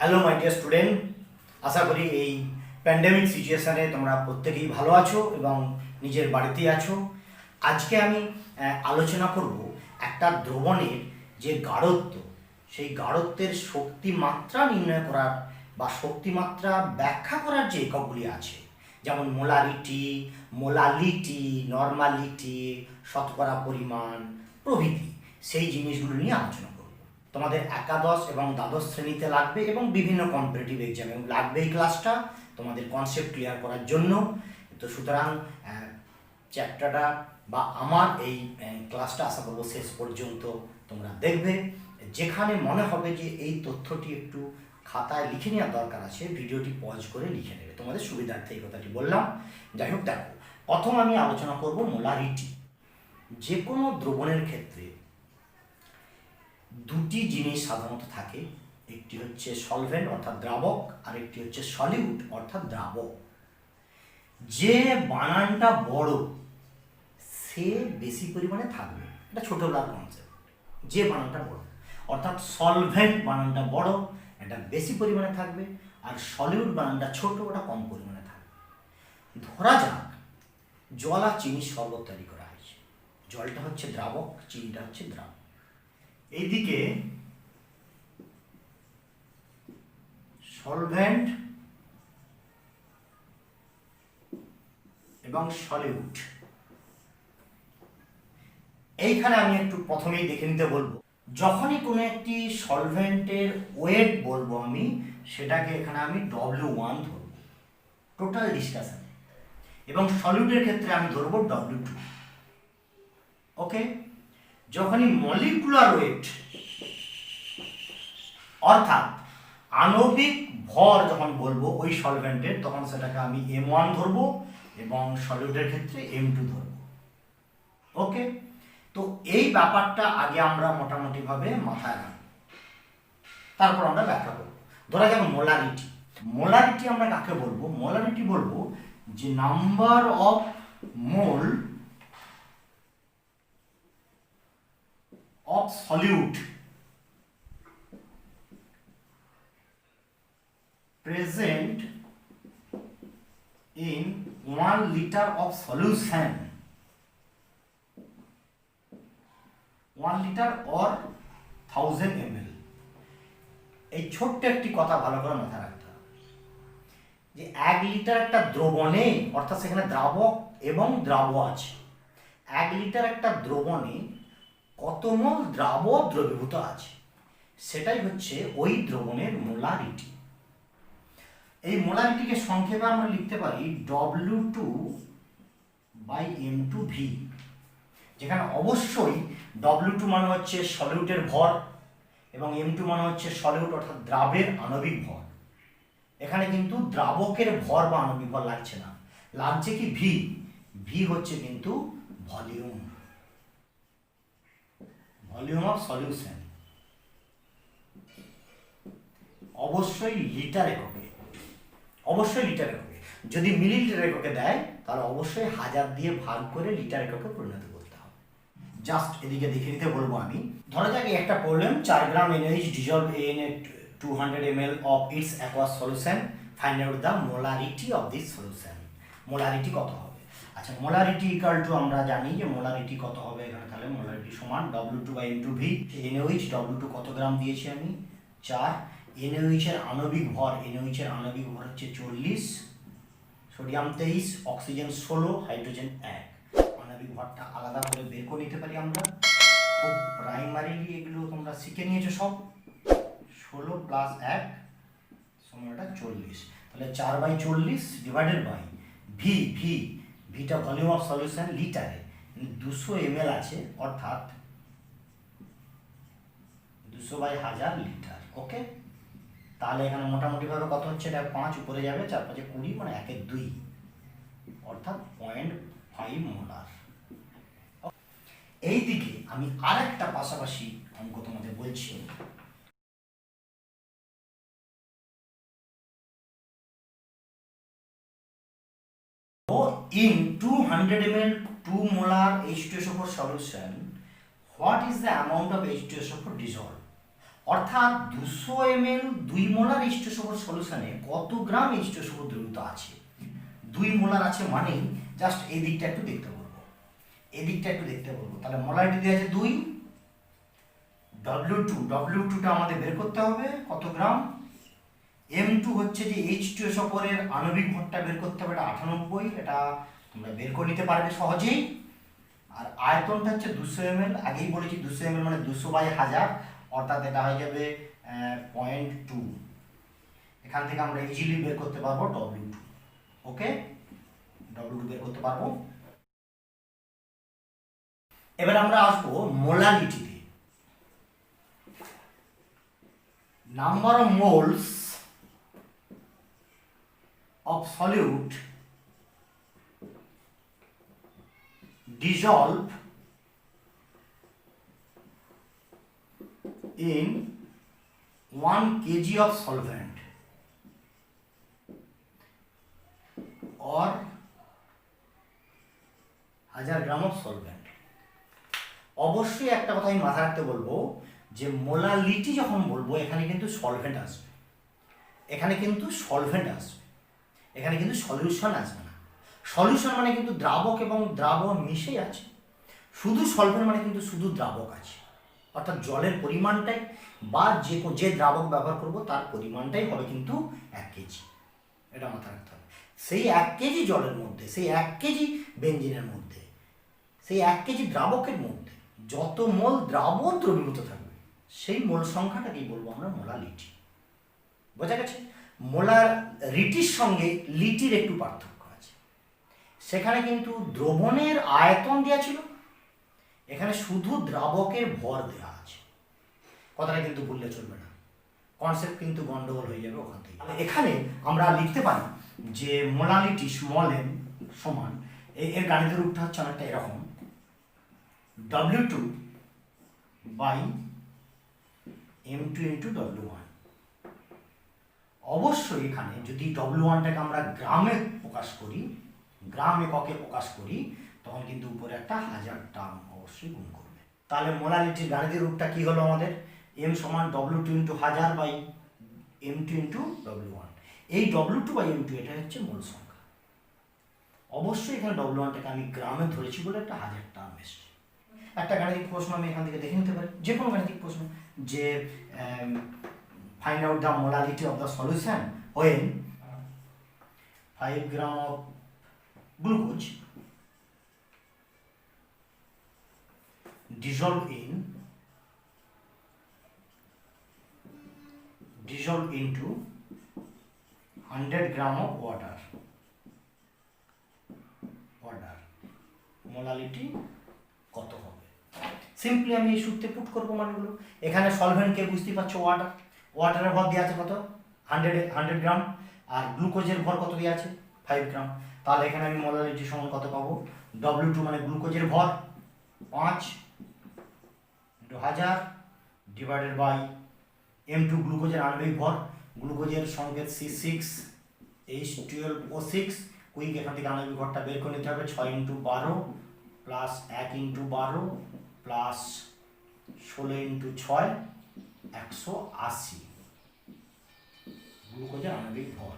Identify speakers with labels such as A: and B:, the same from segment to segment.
A: Hello my dear student, আশা করি এই pandemic সিচুয়েশানে তোমরা প্রত্যেকেই ভালো আছো এবং নিজের বাড়িতেই আছো। আজকে আমি আলোচনা করব একটা দ্রবণের যে গাঢ়ত্ব, সেই গাঢ়ত্বের শক্তিমাত্রা নির্ণয় করার বা শক্তিমাত্রা ব্যাখ্যা করার যে এককগুলি আছে, যেমন মোলারিটি, মোলালিটি, নর্মালিটি, শতকরা পরিমাণ প্রভৃতি, সেই জিনিসগুলো নিয়ে আলোচনা করব। তোমাদের একাদশ এবং দ্বাদশ শ্রেণীতে লাগবে এবং বিভিন্ন কম্পিটিটিভ এক্সামে লাগবে এই ক্লাসটা তোমাদের কনসেপ্ট ক্লিয়ার করার জন্য। তো সুতরাং চ্যাপ্টারটা বা আমার এই ক্লাসটা আশা করবো শেষ পর্যন্ত তোমরা দেখবে। যেখানে মনে হবে যে এই তথ্যটি একটু খাতায় লিখে নেওয়ার দরকার আছে, ভিডিওটি পজ করে লিখে নেবে, তোমাদের সুবিধার্থে এই কথাটি বললাম। যাই হোক, দেখো, প্রথম আমি আলোচনা করব মোলারিটি। যে কোনো দ্রবণের ক্ষেত্রে দুটি জিনিস সাধারণত থাকে, একটি হচ্ছে সলভেন্ট অর্থাৎ দ্রাবক, আর একটি হচ্ছে সলিউট অর্থাৎ দ্রাবক। যে বানানটা বড় সে বেশি পরিমাণে থাকবে, এটা ছোটবেলার কনসেপ্ট। যে বানানটা বড় অর্থাৎ সলভেন্ট বানানটা বড়, এটা বেশি পরিমাণে থাকবে, আর সলিউট বানানটা ছোট, ওটা কম পরিমাণে থাকবে। ধরা যাক জল আর চিনির শরবত তৈরি করা হয়েছে। জলটা হচ্ছে দ্রাবক, চিনিটা হচ্ছে দ্রাবক। এইদিকে সলভেন্ট এবং সলিউট। এইখানে আমি একটু প্রথমেই দেখে নিতে বলবো, যখনই কোনো একটি সলভেন্টের ওয়েট বলবো আমি, সেটাকে এখানে আমি W1 ধরবো টোটাল ডিসকাশনে, এবং সলিউটের ক্ষেত্রে আমি ধরবো W2। ওকে, যখনই মলিকুলার ওয়েট অর্থাৎ আণবিক ভর যখন বলবো ওই সলভেন্টের, তখন সেটাকে আমি M1 ধরবো এবং সলিউটের ক্ষেত্রে M2 ধরবো। ওকে, তো এই ব্যাপারটা আগে আমরা মোটামুটিভাবে মাথায় রাখবো, তারপর আমরা ব্যাখ্যা করবো। ধরা যাক মোলারিটি। মোলারিটি আমরা কাকে বলবো? মোলারিটি বলবো যে number of mole of solute present in 1 liter of solution, 1 liter or 1000 ml। এই ছোট্ট একটি কথা ভালো করে মাথায় রাখতে হবে যে 1 লিটার একটা দ্রবণে, অর্থাৎ সেখানে দ্রাবক এবং দ্রাব্য আছে, 1 লিটার একটা দ্রবণে কত মোল দ্রাব্য দ্রবীভূত আছে, সেটাই হচ্ছে ওই দ্রবণের মোলারিটি। এই মোলারিটিকে সংক্ষেপে আমরা লিখতে পারি W2/M2V, যেখানে অবশ্যই W2 মানে হচ্ছে সলিউটের ভর এবং M2 মানে হচ্ছে সলিউট অর্থাৎ দ্রাবের আণবিক ভর। এখানে কিন্তু দ্রাবকের ভর বা আণবিক ভর লাগছে না, লাগছে কি V। V হচ্ছে কিন্তু ভলিউম, ভলিউম অফ সলিউশন, অবশ্যই লিটার এককে, অবশ্যই লিটার এককে। যদি মিলিলিটার এককে দেয় তাহলে অবশ্যই 1000 দিয়ে ভাগ করে লিটার এককে পরিণত করতে হবে। জাস্ট এদিকে দেখে নিতে বলবো আমি। ধরা যাক একটা problem, 4 gram NaOH dissolved in 200 ml of its aqueous solution, find out the molarity of this solution। Molarity কত হবে? আচ্ছা, মোলারিটি ইকুয়াল টু আমরা জানি যে মোলারিটি কত হবে এখানে, তাহলে মোলারিটি সমান W2/M2V। NaOH W2 কত গ্রাম দিয়েছি আমি? 4। NaOH এর আণবিক ভর, NaOH এর আণবিক ভর হচ্ছে 40, সোডিয়াম 23, অক্সিজেন 16, হাইড্রোজেন 1। আণবিক ভরটা আলাদা করে বের করে নিতে পারি আমরা, খুব প্রাইমারিলি এগুলো তোমরা শিখে নিয়েছো সব। 16 + 1 সমানটা 40, তাহলে 4/40 ডিভাইডেড বাই ভিটা ভলিউম অফ সলিউশন লিটারে, 200 ml আছে, অর্থাৎ 200/1000 লিটার। ওকে, তাহলে এখানে মোটামুটিভাবে কত হচ্ছে? এটা 5 উপরে যাবে, 4 5 20, মানে 1 2, অর্থাৎ 0.5 মোলার। এইদিকে আমি আরেকটা পাশাপাশি অঙ্ক তোমাদের বলছি। In 200 ml 2 molar H2SO4 solution, what is the amount of H2SO4 dissolved? অর্থাৎ 200 ml 2 মোলার H2SO4 সলিউশনে কত গ্রাম H2SO4 দ্রবীভূত আছে। 2 মোলার আছে মানেই জাস্ট এই দিকটা একটু দেখতে বলবো, এই দিকটা একটু দেখতে বলবো। তাহলে মোলারিটি দেওয়া আছে 2, W2টা আমাদের বের করতে হবে কত গ্রাম। M2 হচ্ছে যে H2SO4 এর আণবিক ভরটা বের করতে হবে, এটা 98, এটা তোমরা বের করে নিতে পারবে সহজেই। আর আয়তনটা হচ্ছে 200 ml, আগেই বলেছি 200 ml মানে 200/1000, অর্থাৎ এটা হয়ে যাবে 0.2। এখান থেকে আমরা ইজিলি বের করতে পারবো W2। ওকে, W2 বের করতে পারবো। এবার আমরা আসবো মোলালিটিতে। Number of moles of solute dissolve in 1 kg of solvent or 1000 gram of solvent। অবশ্যই একটা কথা আমি মাথায় রাখতে বলবো যে মোলালিটি যখন বলবো এখানে কিন্তু সলভেন্ট আসবে, এখানে কিন্তু সলভেন্ট আসবে, এখানে কিন্তু সলিউশন আসবে না। সলিউশন মানে কিন্তু দ্রাবক এবং দ্রাবক মিশেই আছে, শুধু সলভেন্ট মানে কিন্তু শুধু দ্রাবক আছে, অর্থাৎ জলের পরিমাণটাই বা যে দ্রাবক ব্যবহার করব তার পরিমাণটাই হবে কিন্তু 1 কেজি। এটা মাথায় রাখতে হবে। সেই 1 কেজি জলের মধ্যে, সেই 1 কেজি বেঞ্জিনের মধ্যে, সেই 1 কেজি দ্রাবকের মধ্যে যত মোল দ্রাবক দ্রবীভূত থাকবে সেই মোল সংখ্যাটাকেই বলবো আমরা মোলালিটি। বোঝা গেছে? মোলারিটির সঙ্গে লিটির একটু পার্থক্য আছে। সেখানে কিন্তু দ্রবণের আয়তন দেওয়া ছিল, এখানে শুধু দ্রাবকের ভর দেওয়া আছে। কথাটা কিন্তু ভুললে চলবে না, কনসেপ্ট কিন্তু গন্ডগোল হয়ে যাবে ওখান থেকে। এখানে আমরা লিখতে পারি যে মোলালিটি স্মল m সমান, এর গাণিতিক রূপটা হচ্ছে অনেকটা এরকম, W2/M2 × W1। অবশ্যই এখানে যদি W1টাকে আমরা গ্রামে প্রকাশ করি, গ্রাম এককে প্রকাশ করি, তখন কিন্তু উপরে একটা 1000 টার্ম অবশ্যই গুণ করবে। তাহলে মোলালিটির গাণিতিক রূপটা কি হলো আমাদের, M সমান W2 × 1000/M2 × W1। এই W2/M2 এটা হচ্ছে মোল সংখ্যা। অবশ্যই এখানে W1টাকে আমি গ্রামে ধরেছি বলে একটা 1000 টার্ম এসছে। একটা গাণিতিক প্রশ্ন আমি এখান থেকে দেখে নিতে পারি, যে কোনো গাণিতিক প্রশ্ন, যে find out the molality of the solution when 5 gram of glucose dissolved into 100 gram of water। Molality কত হবে? সিম্পলি আমি এই সূত্রে পুট করবো মানগুলো। এখানে সলভেন্টকে বুঝতেই পারছো ওয়াটার, ওয়াটারের ভর দেওয়া আছে কত 100 গ্রাম, আর গ্লুকোজের ভর কত দেওয়া আছে 5 গ্রাম। তাহলে এখানে আমি মোলালিটি সমান কত পাবো, W2 মানে গ্লুকোজের ভর 5 × 1000 ডিভাইডেড বাই M2 গ্লুকোজের আণবিক ভর, গ্লুকোজের সংকেত C6H12O6। কুইক এখান থেকে আণবিক ভরটা বের করে নিতে হবে, 6 × 12 প্লাস 1 × 12 প্লাস 16 × 6 180 গ্লুকোজের আণবিক ভর।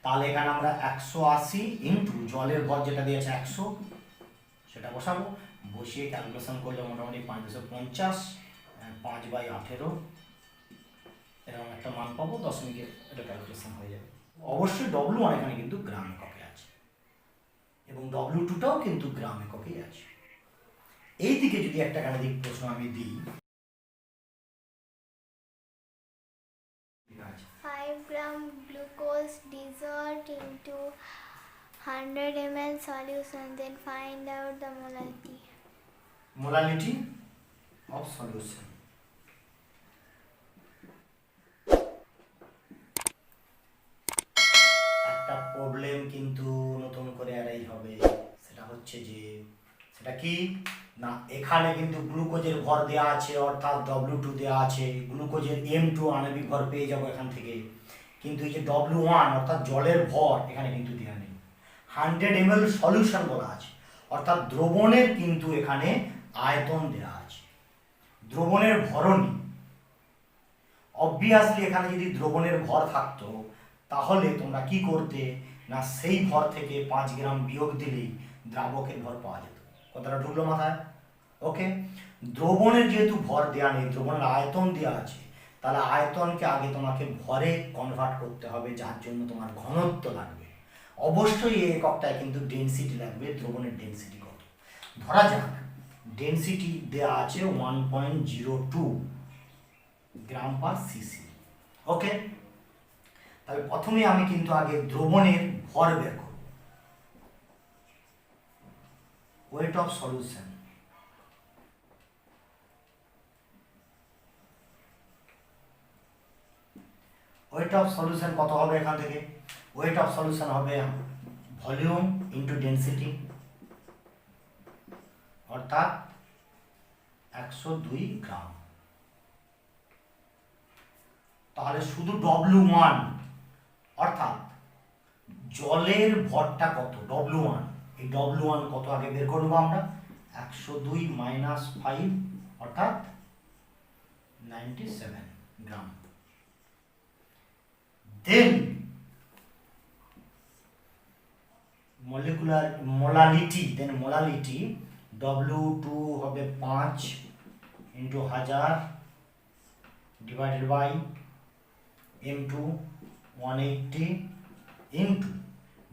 A: তাহলে এখানে আমরা 180 ইন্টু জলের ভর যেটা দিয়েছে 100 সেটা বসাবো, বসিয়ে ক্যালকুলেশন করলে মোটামুটি 550 5/18 এরকম একটা মান পাবো, দশমিকে এটা ক্যালকুলেশন হয়ে যাবে। অবশ্যই W1 এখানে কিন্তু গ্রাম এককে আছে এবং W2টাও কিন্তু গ্রাম এককেই আছে। এই দিকে যদি একটা গাণিতিক প্রশ্ন আমি দিই,
B: 5 gram glucose dissolved into 100 ml solution, then find out the
A: molality of solution। একটা প্রবলেম কিন্তু নতুন করে অ্যারাইজ হবে, সেটা হচ্ছে যে সেটা কি না, এখানে কিন্তু গ্লুকোজের ভর দেওয়া আছে অর্থাৎ W2 দেওয়া আছে, গ্লুকোজের M2 আণবিক ভর পেয়ে যাবো এখান থেকে, কিন্তু এই যে W1 অর্থাৎ জলের ভর এখানে কিন্তু দেওয়া নেই। 100 ml সলিউশন বলা আছে, অর্থাৎ দ্রবণের কিন্তু এখানে আয়তন দেওয়া আছে, দ্রবণের ভরণী অবভিয়াসলি এখানে যদি দ্রবণের ভর থাকতো তাহলে তোমরা কি করতে না সেই ভর থেকে 5 গ্রাম বিয়োগ দিলেই দ্রাবকের ভর পাওয়া যেত। কথাটা ঢুকলো মাথায়? ওকে, দ্রবণের যেহেতু ভর দেওয়া নেই, দ্রবণের আয়তন দেওয়া আছে, তাহলে আয়তনকে আগে তোমাকে ভরে কনভার্ট করতে হবে, যার জন্য তোমার ঘনত্ব লাগবে। অবশ্যই এই এককটায় কিন্তু ডেনসিটি লাগবে। দ্রবণের ডেনসিটি কত? ধরা যাক ডেনসিটি দেওয়া আছে 1.02 গ্রাম পার সিসি। ওকে, তাহলে প্রথমে আমি কিন্তু আগে দ্রবণের ভর বের করব। Weight of solution, weight of solution কত হবে এখান থেকে? ওয়েট অফ সলিউশন হবে ভলিউম ইন্টু ডেনসিটি, অর্থাৎ 102 গ্রাম। তাহলে শুধু W1 অর্থাৎ জলের ভরটা কত, W1, এই W1 কত আগে বের করবো আমরা। 102 মাইনাস 5 অর্থাৎ 97 গ্রাম। দেন মোলালিটি W2 হবে 5 into 1000 divided by M2 180 into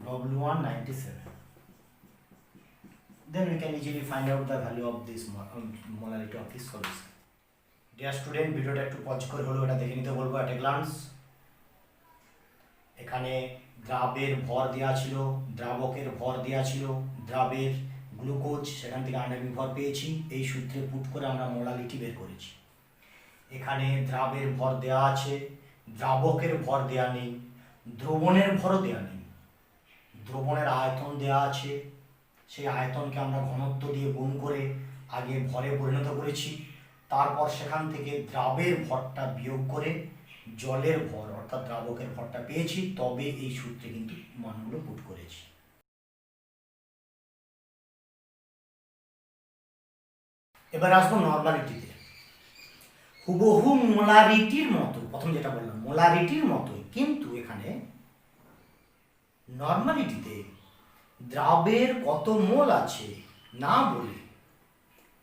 A: W1 97. Then we can easily find out the value of this molarity of this solution. Dear student, ভিডিওটা একটু পজ করে হলো এটা দেখে নিতে বলবো at a glance। এখানে দ্রাবের ভর দেওয়া ছিল, দ্রাবকের ভর দেওয়া ছিল, দ্রাবের গ্লুকোজ সেখান থেকে আণবিক ভর পেয়েছি, এই সূত্রে পুট করে আমরা মোলালিটি বের করেছি। এখানে দ্রাবের ভর দেওয়া আছে, দ্রাবকের ভর দেওয়া নেই, দ্রবণের ভরও দেওয়া নেই, দ্রবণের আয়তন দেওয়া আছে, সেই আয়তনকে আমরা ঘনত্ব দিয়ে গুণ করে আগে ভরে পরিণত করেছি, তারপর সেখান থেকে দ্রাবের ভরটা বিয়োগ করে জলের ভর অর্থাৎ দ্রাবকের ভরটা পেয়েছি, তবে এই সূত্রে কিন্তু মানগুলো পুট করেছি। এবার আসবো নর্মালিটিতে। হুবহু মোলারিটির মতো, প্রথম যেটা বললাম মোলারিটির মতোই, কিন্তু এখানে নর্মালিটিতে দ্রাবের কত মোল আছে না বলে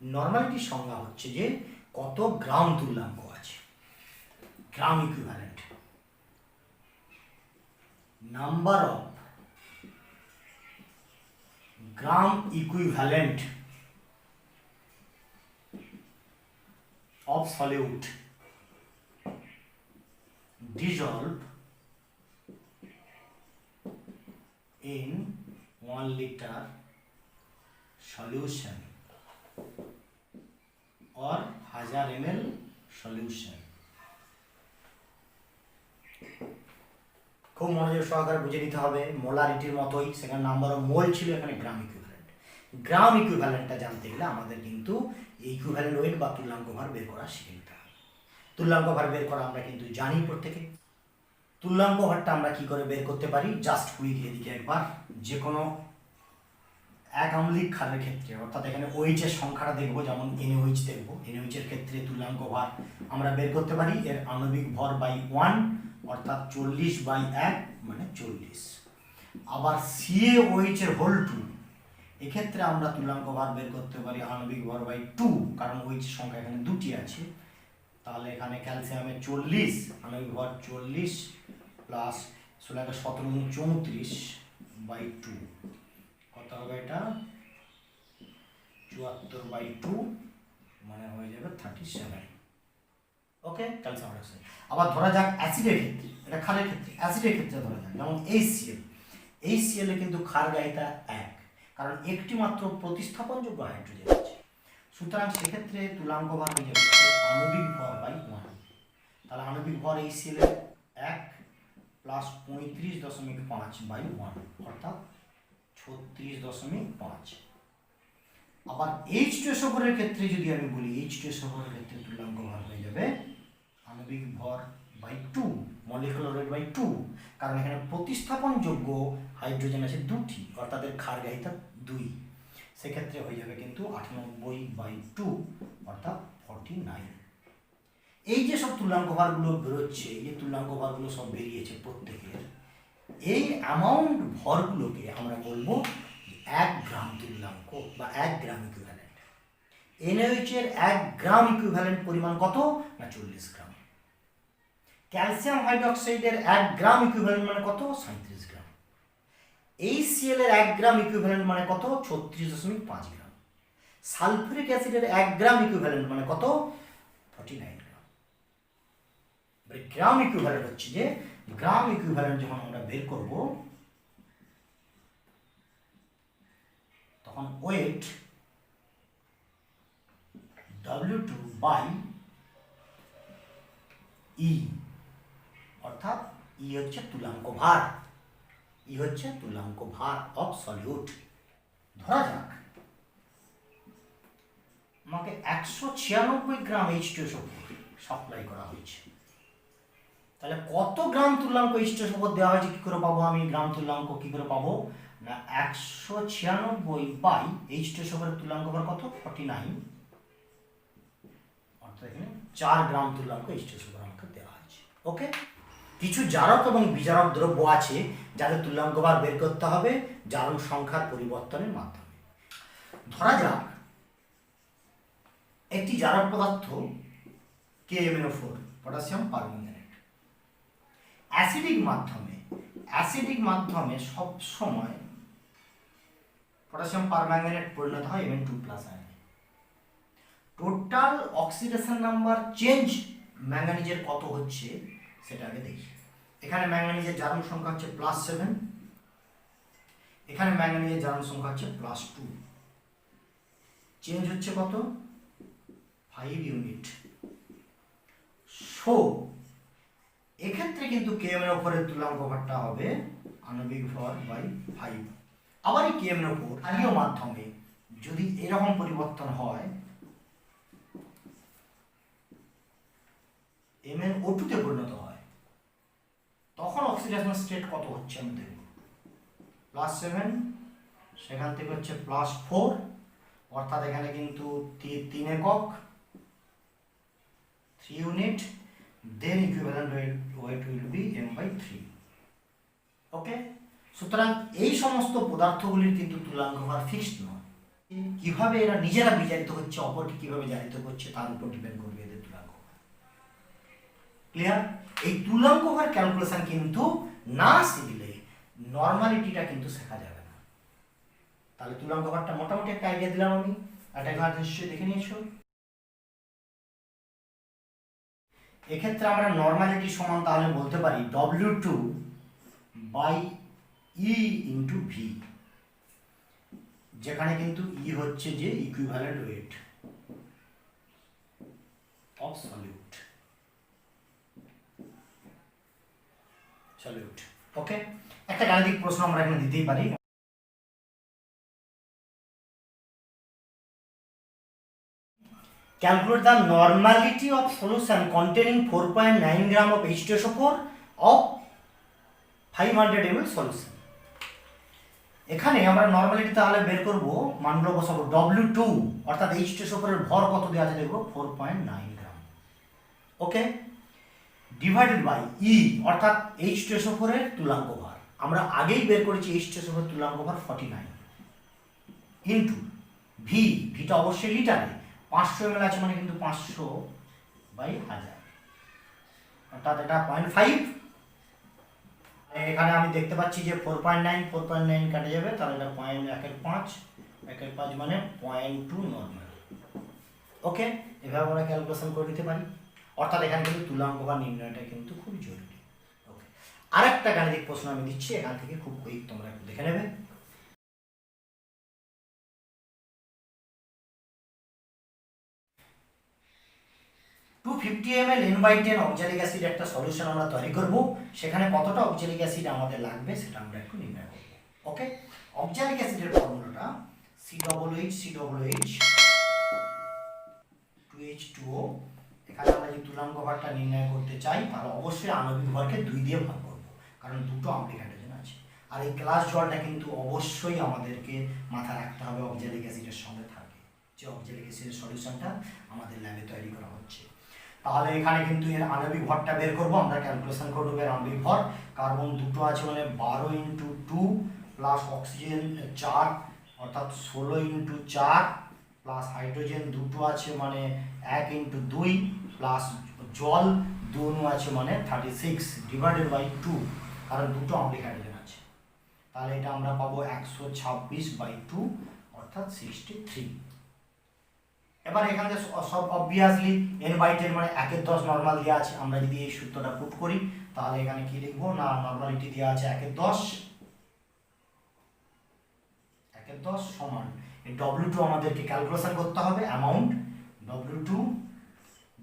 A: নর্মালিটির সংজ্ঞা হচ্ছে যে কত গ্রাম তুল্যাঙ্ক আছে, গ্রাম equivalent, number of gram equivalent of solute dissolved in 1 liter solution or 1000 ml solution। খুব মনোযোগ সহকারে বুঝে নিতে হবে। মোলারিটির মতোই সেখানে নাম্বার অফ মোল ছিল, এখানে গ্রাম ইকুইভ্যালেন্ট। গ্রাম ইকুইভ্যালেন্টটা জানতে গেলে আমাদের কিন্তু ইকুইভ্যালেন্ট ওয়েট বা তুল্যাঙ্ক ভার বের করা শিখে নিতে হবে। তুল্যাঙ্ক ভার বের করা আমরা কিন্তু জানি প্রত্যেকে। তুল্যাঙ্ক ভারটা আমরা কি করে বের করতে পারি, জাস্ট কুইক এদিকে একবার, যে কোনো এক আম্লিক ক্ষারের ক্ষেত্রে অর্থাৎ এখানে OH এর সংখ্যাটা দেখবো, যেমন NaOH দেখবো, NaOH এর ক্ষেত্রে তুল্যাঙ্ক ভার আমরা বের করতে পারি এর আণবিক ভর বাই 1 অর্থাৎ 40/1 মানে 40। আবার CaOH এর হোল 2, এক্ষেত্রে আমরা তুল্যাঙ্ক ভার বের করতে পারি আণবিক ভর বাই 2, কারণ OH সংখ্যা এখানে দুটি আছে। তাহলে এখানে ক্যালসিয়ামের 40 আণবিক ভর 40 প্লাস 16 17 34/2 কত হবে, এটা 74/2 মানে হয়ে যাবে 37। ওকে, ক্যালসিয়াম হাইড্রোক্সাইড। আবার ধরা যাক অ্যাসিডের ক্ষেত্রে, এটা ক্ষারের ক্ষেত্রে, অ্যাসিডের ক্ষেত্রে ধরা যাক যেমন HCl এ কিন্তু ক্ষার গ্রাহিতা 1, কারণ একটি মাত্র প্রতিস্থাপনযোগ্য হাইড্রোজেন আছে। সুতরাং সেক্ষেত্রে তুল্যাঙ্ক ভার হয়ে যাবে আণবিক ভর বাই 1। তাহলে আণবিক ভর HCl এর 1 প্লাস 35.5/1 অর্থাৎ 36.5। আবার H2SO4 এর ক্ষেত্রে যদি আমি বলি, H2SO4 এর ক্ষেত্রে তুল্যাঙ্ক ভর হয়ে যাবে আণবিক ভর বাই 2, মলিকুলার ওয়েট বাই 2, কারণ এখানে প্রতিস্থাপনযোগ্য হাইড্রোজেন আছে দুটি অর্থাৎ এর ক্ষার গ্রাহিতা 2, সেক্ষেত্রে হয়ে যাবে কিন্তু 98/2 অর্থাৎ 49। এই যে সব তুল্যাঙ্ক ভারগুলো বেরোচ্ছে, এই যে তুল্যাঙ্ক ভারগুলো সব বেরিয়েছে প্রত্যেকের, এই অ্যামাউন্ট ভরগুলোকে আমরা বলবো 1 গ্রাম তুল্যাঙ্ক বা 1 গ্রাম ইকুইভ্যালেন্ট। NaOH এর 1 গ্রাম ইকুইভ্যালেন্ট পরিমাণ কত না 40 গ্রাম। ক্যালসিয়াম হাইড্রোক্সাইডের 1 গ্রাম ইকুইভ্যালেন্ট মানে কত 37 গ্রাম। HCl এর 1 গ্রাম ইকুইভ্যালেন্ট মানে কত 36.5 গ্রাম। সালফিউরিক অ্যাসিডের 1 গ্রাম ইকুইভ্যালেন্ট মানে কত 49 গ্রাম। গ্রাম ইকুইভ্যালেন্ট হচ্ছে যে গ্রাম ইকুইভ্যালেন্ট যখন আমরা বের করব তখন ওয়েট W2 বাই E, অর্থাৎ ই হচ্ছে তুল্যাঙ্ক ভার, ই হচ্ছে তুল্যাঙ্ক ভার অফ সলিউট। ধরা যাক আমাকে 196 গ্রাম H2SO4 সাপ্লাই করা হয়েছে, তাহলে কত গ্রাম তুল্যাঙ্ক H2SO4 দেওয়া হয়েছে কি করে পাবো আমি? গ্রাম তুল্যাঙ্ক কি করে পাবো না 196 বাই H2SO4 এর তুল্যাঙ্ক ভার কত 49, অর্থাৎ এখানে 4 গ্রাম তুল্যাঙ্ক H2SO4 আমাকে দেওয়া হয়েছে। ওকে, কিছু জারক এবং বিজারক দ্রব্য আছে যাদের তুল্যাঙ্ক ভার বের করতে হবে জারণ সংখ্যার পরিবর্তনের মাধ্যমে। ধরা যাক একটি জারক পদার্থ KMnO4 পটাশিয়াম পারম্যাঙ্গানেট অ্যাসিডিক মাধ্যমে সব সময় পটাশিয়াম পারম্যাঙ্গানেট পরিণত হয় Mn2+ আয়নে। টোটাল অক্সিডেশন নাম্বার চেঞ্জ ম্যাঙ্গানিজের কত হচ্ছে সেটা আগে দেখি। এখানে ম্যাঙ্গানিজের জারণ সংখ্যা হচ্ছে +7, এখানে ম্যাঙ্গানিজের জারণ সংখ্যা হচ্ছে +2, চেঞ্জ হচ্ছে কত 5 ইউনিট। সো এক্ষেত্রে কিন্তু KMnO4 এর তুল্যাঙ্ক ভারটা হবে আণবিক ভর বাই 5। আবার এই KMnO4 ক্ষারীয় মাধ্যমে যদি এরকম পরিবর্তন হয় MnO2 তে পরিণত হয়, তখন অক্সিডেশন স্টেট কত হচ্ছে আমি দেখব। +7 সেখান থেকে হচ্ছে +4, অর্থাৎ এখানে কিন্তু 3 একক 3 unit, then equivalent weight will be M/3. ওকে, সুতরাং এই সমস্ত পদার্থগুলির কিন্তু তুল্যাঙ্ক ভার ফিক্সড নয়। কিভাবে এরা নিজেরা বিজারিত হচ্ছে, অপরকে কিভাবে জারিত করছে তার উপর ডিপেন্ড করবে এদের তুল্যাঙ্ক ভার। ক্লিয়ার? এই তুল্যাঙ্ক ভার ক্যালকুলেশন কিন্তু না শিখলে নরমালিটিটা কিন্তু শেখা যাবে না। তাহলে তুল্যাঙ্ক ভারটা মোটামুটি একটা আইডিয়া দিলাম আমি, এটা নিশ্চয়ই দেখে নিয়েছো। এক্ষেত্রে আমরা নরমালিটি সমান তাহলে বলতে পারি W2 by E into V, যেখানে কিন্তু E হচ্ছে যে ইকুইভ্যালেন্ট ওয়েট অফ সলিউট। ওকে, একটা গাণিতিক প্রশ্ন আমরা এখানে দিতেই পারি। Calculate the normality of solution containing 4.9 gram of H2SO4 of 500 ml solution. এখানে আমরা নরমালিটি তাহলে বের করব, মানগুলো বসাবো। W2 অর্থাৎ H2SO4 এর ভর কত দেওয়া আছে দেখব 4.9 গ্রাম। ওকে, ডিভাইডেড বাই E অর্থাৎ H2SO4 এর তুল্যাঙ্ক ভার, আমরা আগেই বের করেছি H2SO4 এর তুল্যাঙ্ক ভার 49, ইনটু ভিটা অবশ্যই লিটারে, 500 ml আছে মানে কিন্তু 500/1000, অর্থাৎ এটা 0.5। এখানে আমি দেখতে পাচ্ছি যে 4.9 কাটে যাবে, তাহলে এটা 1/5 মানে 0.2 নরমাল। ওকে, এভাবে আমরা ক্যালকুলেশন করে নিতে পারি, অর্থাৎ এখানে কিন্তু তুল্যাঙ্ক ভার নির্ণয়টা কিন্তু খুব জরুরি। ওকে, আরেকটা গাণিতিক প্রশ্ন আমি দিচ্ছি, এখান থেকে খুব কুইক তোমরা একটু দেখে নেবে। To 50 ml N/10 oxalic acid একটা সলিউশন আমরা তৈরি করব, সেখানে কতটা অক্সালিক অ্যাসিড আমাদের লাগবে সেটা আমরা একটু নির্ণয় করব। ওকে, অক্সালিক অ্যাসিডের ফর্মুলাটা COOH 2H2O। এখানে আমরা যদি তুল্যাঙ্ক ভারটা নির্ণয় করতে চাই তাহলে অবশ্যই আণবিক ভরকে 2 দিয়ে ভাগ করব, কারণ দুটো আম্লিক হাইড্রোজেন আছে। আর এই গ্লাস জলটা কিন্তু অবশ্যই আমাদেরকে মাথায় রাখতে হবে অক্সালিক অ্যাসিডের সঙ্গে থাকে, যে অক্সালিক অ্যাসিডের সলিউশনটা আমাদের ল্যাবে তৈরি করা হচ্ছে। তাহলে এখানে কিন্তু এর আণবিক ভরটা বের করবো আমরা, ক্যালকুলেশন করে নেবো এর আণবিক ভর। কার্বন দুটো আছে মানে 12 ইন্টু 2 প্লাস অক্সিজেন 4 অর্থাৎ 16 ইন্টু 4 প্লাস হাইড্রোজেন দুটো আছে মানে 1 ইন্টু 2 প্লাস জল দুটো আছে মানে 36 ডিভাইডেড বাই 2, কারণ দুটো আণবিক হাইড্রোজেন আছে। তাহলে এটা আমরা পাবো 126/2 অর্থাৎ 63। এবার এখানে সব অবভিয়াসলি n/10 মানে 1/10 নর্মাল দেওয়া আছে। আমরা যদি এই সূত্রটা পুট করি তাহলে এখানে কি লিখবো না, নর্মালিটি দেওয়া আছে 1/10 সমান এই W2 আমাদেরকে ক্যালকুলেশন করতে হবে, অ্যামাউন্ট W2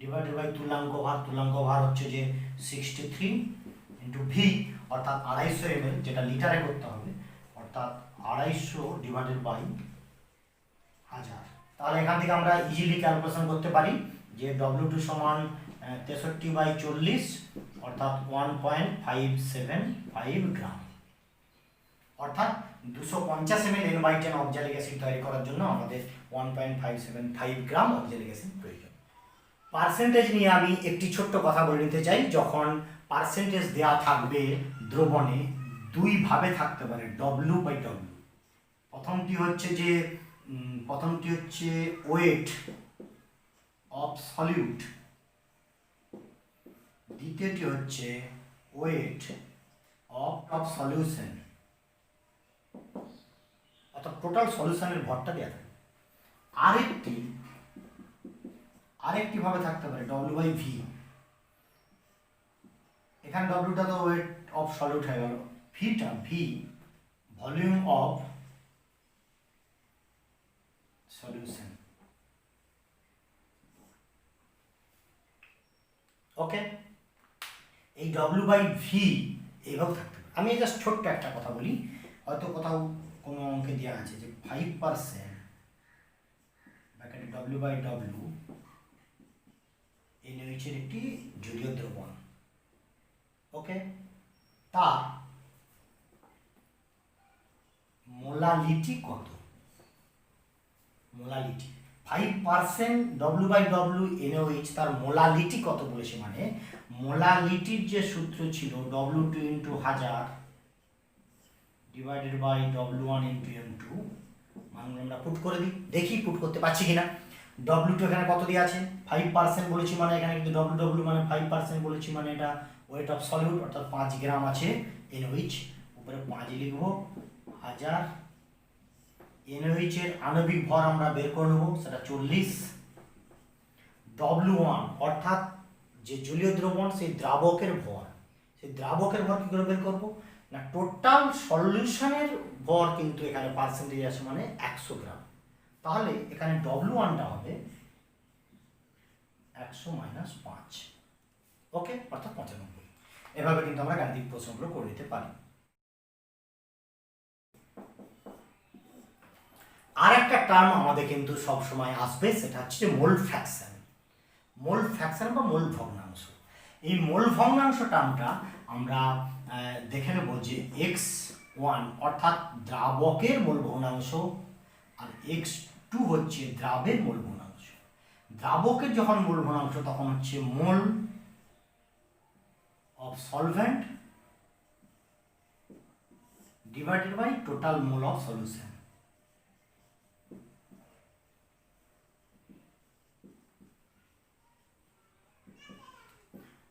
A: ডিভাইডেড বাই তুল্যাঙ্ক ভার হচ্ছে যে 63 ইন্টু ভি অর্থাৎ 250 ml, যেটা লিটারে করতে হবে, অর্থাৎ 250 ডিভাইডেড বাই 1000। তাহলে এখান থেকে আমরা ইজিলি ক্যালকুলেশন করতে পারি যে W2 সমান 63/40 অর্থাৎ 1.575 গ্রাম, অর্থাৎ 250 ml n/10 অক্সালিক অ্যাসিড তৈরি করার জন্য আমাদের 1.575 গ্রাম অক্সালিক অ্যাসিড প্রয়োজন। পার্সেন্টেজ নিয়ে আমি একটি ছোট্ট কথা বলে নিতে চাই। যখন পার্সেন্টেজ দেওয়া থাকবে দ্রবণে দুই ভাবে থাকতে পারে, W/W। প্রথমটি হচ্ছে ওয়েট অফ সলিউট, দ্বিতীয়টি হচ্ছে ওয়েট অফ সলিউশন, অর্থাৎ টোটাল সলিউশনের ভরটা দেওয়া থাকে। আরেকটি ভাবে থাকতে পারে W/V। এখানে ডব্লিউটা তো ওয়েট অফ সলিউট হয়ে গেল, ভি ভলিউম অফ সলিউশন। ওকে, এই W/V এইভাবে থাকতে পারে। আমি জাস্ট ছোট্ট একটা কথা বলি, হয়তো কোথাও কোনো অঙ্কে দেওয়া আছে যে 5% ব্র্যাকেটে W/W NaOH এর একটি জলীয় দ্রবণ। ওকে, তার মোলালিটি কত? মোলালিটি 5% W/W NaOH, তার মোলালিটি কত বলেছে, মানে মোলালিটির যে সূত্র ছিল W2 into 1000 divided by W1 into M2, মানগুলো আমরা পুট করে দিই, দেখি পুট করতে পারছি কিনা। W2 এখানে কত দিয়ে আছে 5% বলেছি, মানে এখানে কিন্তু W মানে 5% বলেছি, মানে এটা ওয়েট অফ সলিউট অর্থাৎ 5 গ্রাম আছে NaOH, উপরে 5 লিখবো 1000। NaOH এর আণবিক ভর আমরা বের করে নেবো, সেটা 40। W1 অর্থাৎ যে জলীয় দ্রবণ সেই দ্রাবকের ভর কি করে বের করবো না, টোটাল সলিউশনের ভর কিন্তু এখানে পার্সেন্টেজ আছে মানে 100 গ্রাম। তাহলে এখানে W1টা হবে 100 - 5, ওকে, অর্থাৎ 95। এভাবে কিন্তু আমরা গাণিতিক প্রশ্নগুলো করে নিতে পারি। আর একটা টার্ম আমাদের কিন্তু সব সময় আসবে, সেটা হচ্ছে মোল ফ্র্যাকশন বা মোল ভগ্নাংশ। এই মোল ভগ্নাংশ টার্মটা আমরা দেখে নেব যে x1 অর্থাৎ দ্রাবকের মোল ভগ্নাংশ আর x2 হচ্ছে দ্রাবের মোল ভগ্নাংশ। দ্রাবকের যখন মোল ভগ্নাংশ তখন হচ্ছে mole of solvent divided by total mole of solution.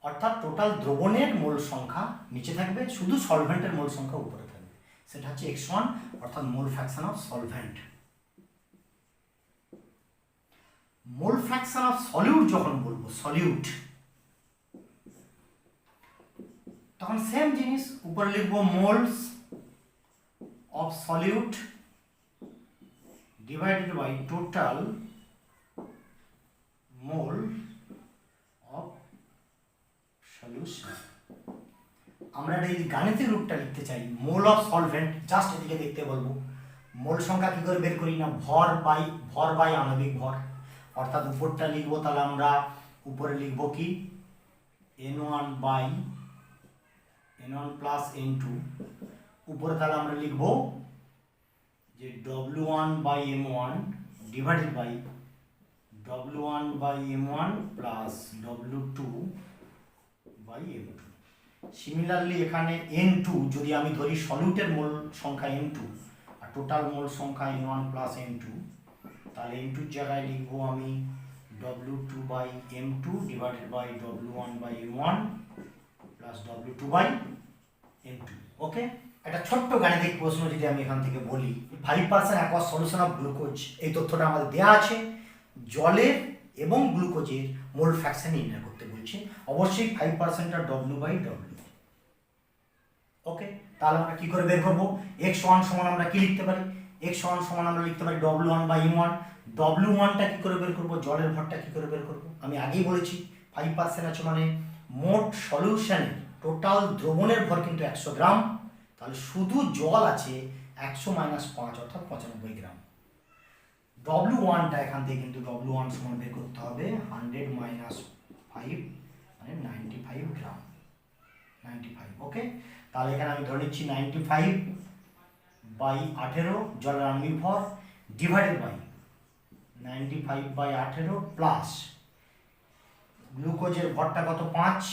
A: অর্থাৎ টোটাল দ্রবণের মোল সংখ্যা নিচে থাকবে, শুধু সলভেন্টের মোল সংখ্যা উপরে থাকবে, সেটা হচ্ছে x1 অর্থাৎ mole fraction of solvent. Mole fraction of solute যখন বলবো, সলিউট, তখন সেম জিনিস, উপরে লিখবো moles of solute divided by total mole of solution. আমরা এই গাণিতিক রূপটা লিখতে চাই, মোল অফ সলভেন্ট, জাস্ট এদিকে দেখতে বলবো। মোল সংখ্যা কি করে বের করি না, ভর বাই আণবিক ভর, অর্থাৎ উপরটা লিখবো, তাহলে আমরা উপরে লিখবো কি N1 প্লাস N2, উপরে তাহলে আমরা লিখবো যে W1/M1 divided by W1 by M1 plus W2 by M2। Similarly এখানে N2 যদি আমি ধরি সলিউটের মোল সংখ্যা N2 আর টোটাল মোল সংখ্যা N1 প্লাস N2, তাহলে N2 এর জায়গায় লিখবো আমি W2 by M2 divided by W1 by M1 plus W2 by M2। Okay, একটা ছোট্ট গাণিতিক প্রশ্ন যদি আমি এখান থেকে বলি, 5% অ্যাকোয়াস সলিউশন অফ গ্লুকোজ, এই তথ্যটা আমাদের দেওয়া আছে। জলের এবং গ্লুকোজের মোল ফ্র্যাকশন নির্ণয় করতে বলছে, অবশ্যই 5% আর W/W। ওকে, তাহলে আমরা কি করে বের করবো? x1 সমান আমরা কি লিখতে পারি? x1 সমান আমরা লিখতে পারি W1 বাই M1। W1টা কি করে বের করবো? জলের ভরটা কি করে বের করবো? আমি আগেই বলেছি 5% আছে মানে মোট সলিউশনের টোটাল দ্রবণের ভর কিন্তু 100 গ্রাম, তাহলে শুধু জল আছে 100 মাইনাস 5 অর্থাৎ 95 গ্রাম। W1টা এখান থেকে কিন্তু W1 সমান বের করতে হবে 100 মাইনাস 5 মানে 95 গ্রাম, 95। ওকে, তাহলে এখানে আমি ধরে নিচ্ছি 95 বাই 18 জলের আণবিক ভর ডিভাইডেড বাই 95 বাই 18 প্লাস গ্লুকোজের ভরটা কত? 5।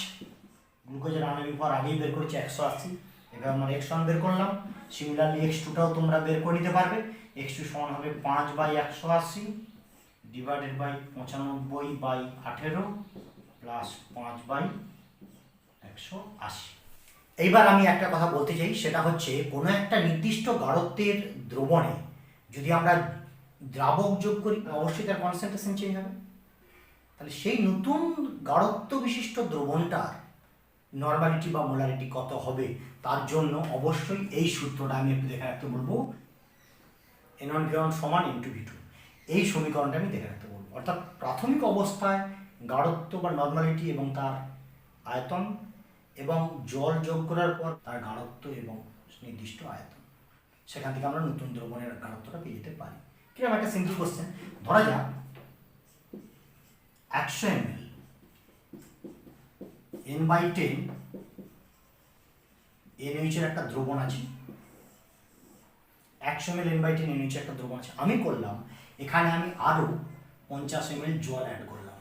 A: গ্লুকোজের আণবিক ভর আগেই বের করেছি 180, এবার আমরা x1 বের করলাম। সিমিলারলি x2টাও তোমরা বের করে নিতে পারবে। x2 সমান হবে 5 by 180 divided by 95 by 18 plus 5 by 180। এইবার আমি একটা কথা বলতে চাই, সেটা হচ্ছে কোনো একটা নির্দিষ্ট গাঢ়ত্বের দ্রবণে যদি আমরা দ্রাবক যোগ করি অবশ্যই তার কনসেন্ট্রেশন চেঞ্জ হবে। তাহলে সেই নতুন গাঢ়ত্ব বিশিষ্ট দ্রবণটার নর্মালিটি বা মোলারিটি কত হবে, তার জন্য অবশ্যই এই সূত্রটা আমি একটু দেখে রাখতে বলবো, N1V1 সমান N2V2। এই সমীকরণটা আমি দেখে রাখতে বলবো। অর্থাৎ প্রাথমিক অবস্থায় গাঢ়ত্ব বা নর্মালিটি এবং তার আয়তন, এবং জল যোগ করার পর তার গাঢ়ত্ব এবং নির্দিষ্ট আয়তন, সেখান থেকে আমরা নতুন দ্রবণের গাঢ়ত্বটা পেয়ে যেতে পারি। কিরকম একটা সিম্পল কোশ্চেন, ধরা যাক 100 ml N/10 NaOH এর একটা দ্রবণ আছে, 100 ml N/10 NaOH এর একটা দ্রবণ আছে। আমি করলাম এখানে আমি আরো 50 ml জল অ্যাড করলাম।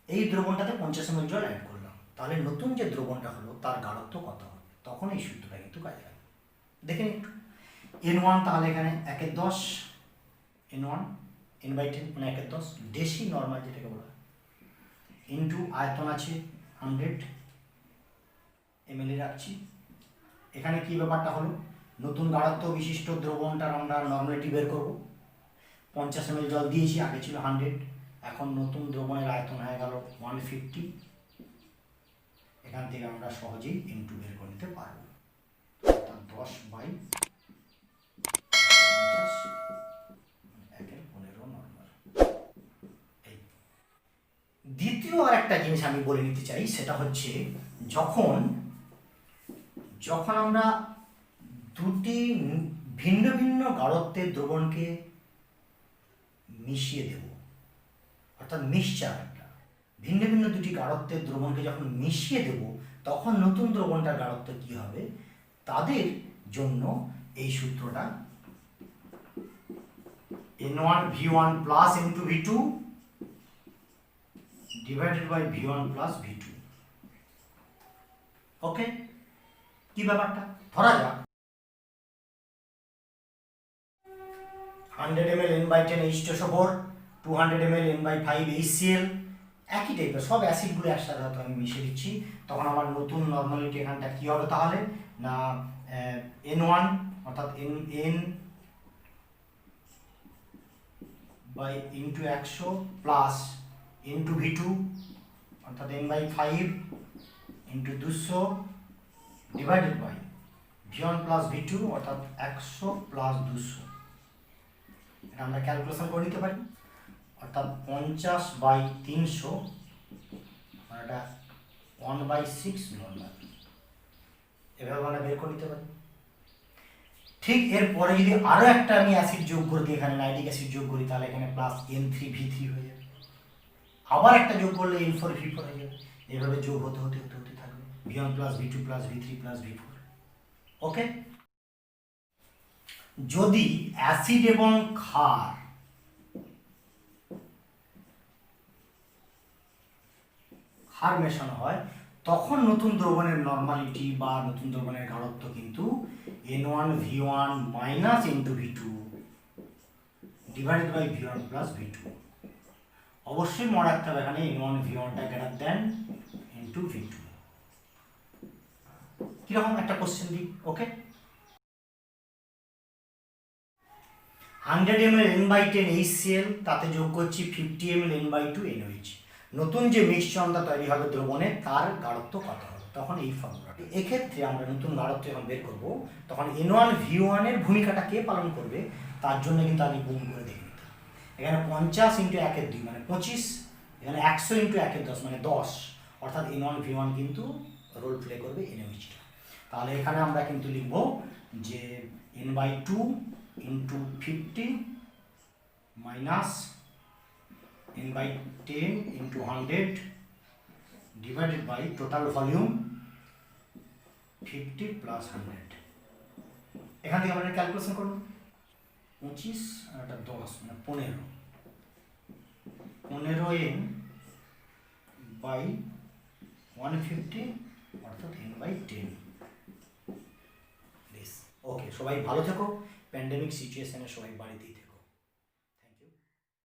A: এই দ্রবণটাতে 50 ml জল অ্যাড করলাম, তাহলে নতুন যে দ্রবণটা হলো তার গাঢ়ত্ব কত হবে? তখন এই সূত্রটা কিন্তু কাজে লাগে। দেখে নিন একটু, N1 তাহলে এখানে 1/10, N1 N/10 মানে 1/10 ডেসি নর্মাল যেটাকে বলা হয়, ইন্টু আয়তন আছে 100 ml রাখছি। এখানে কি ব্যাপারটা হলো, নতুন গাঢ়ত্ব বিশিষ্ট দ্রবণটার আমরা নর্মালিটি বের করব। 50 ml জল দিয়েছি, আগে ছিল 100, এখন নতুন দ্রবণের আয়তন হয়ে গেল 150। এখান থেকে আমরা সহজেই N2 বের করে নিতে পারবো, অর্থাৎ 10 বাই 50 1/15 নর্মাল। দ্বিতীয় আর একটা জিনিস আমি বলে নিতে চাই, সেটা হচ্ছে যখন আমরা দুটি ভিন্ন ভিন্ন গাঢ়ত্বের দ্রবণকে মিশিয়ে দেব, অর্থাৎ মিক্সচার, ভিন্ন ভিন্ন দুটি গাঢ়ত্বের দ্রবণকে যখন মিশিয়ে দেব তখন নতুন দ্রবণটার গাঢ়ত্ব কি হবে, তাদের জন্য এই সূত্রটা N1V1 plus N2V2 divided by V1 plus V2। Okay, কি ব্যাপারটা, ধরা যাক 100 ml N/10 H2SO4, 200 ml N/5 HCl, একই টাইপের সব অ্যাসিডগুলো একসাথে হয়তো আমি মিশিয়ে দিচ্ছি। তখন আমার নতুন নর্মালিটি এখানটা কি হবে তাহলে না N1 অর্থাৎ N/into 100 প্লাস N2V2 অর্থাৎ N/5 into 200 divided by V1 plus V2 অর্থাৎ 100 প্লাস 200। এটা আমরা ক্যালকুলেশন করে নিতে পারি, অর্থাৎ 50 বাই 300 মানে এটা 1/6 নর্মাল, এভাবে আমরা বের করে নিতে পারি। ঠিক এরপরে যদি আরো একটা আমি অ্যাসিড যোগ করে দিই, এখানে নাইট্রিক অ্যাসিড যোগ করি, তাহলে এখানে প্লাস N3V3 হয়ে যাবে। আবার একটা যোগ করলে N4V4 হয়ে যাবে। এভাবে যোগ হতে হতে হতে হতে থাকবে V1 plus V2 plus V3 plus V4। ওকে, যদি অ্যাসিড এবং ক্ষার মেশানো হয় তখন নতুন দ্রবণের নর্মালিটি বা নতুন দ্রবণের গাঢ়ত্ব কিন্তু N1V1 minus N2V2 divided by V1 plus V2। অবশ্যই মনে রাখতে হবে এখানে N1V1টা গ্রেটার দেন N2V2। কিরকম একটা কোশ্চেন দিই, ওকে। 100 ml N/10 HCl তাতে যোগ করছি 50 ml N/2 NaOH। নতুন যে মিশ্রণটা তৈরি হবে দ্রবণে তার গাঢ়ত্ব কত হবে, তখন এই ফর্মুলাটি। এক্ষেত্রে আমরা নতুন গাঢ়ত্ব যখন বের করব তখন N1V1 এর ভূমিকাটা কে পালন করবে তার জন্য কিন্তু আগে গুণ করে দেখে নিতে হবে। এখানে 50 × 1/2 মানে 25, এখানে 100 × 1/10 মানে 10, অর্থাৎ N1V1 কিন্তু রোল প্লে করবে NaOH-টা। তাহলে এখানে আমরা কিন্তু লিখব যে N/2 × 50 minus N/10 × 100 divided by total volume 50 plus 100। এখান থেকে আমরা ক্যালকুলেশন করব 25 আর এটা 10 মানে 15 N/150 অর্থাৎ N/10। ওকে, সবাই ভালো থেকো। প্যান্ডেমিক সিচুয়েশনে সবাই বাড়িতেই থেকো।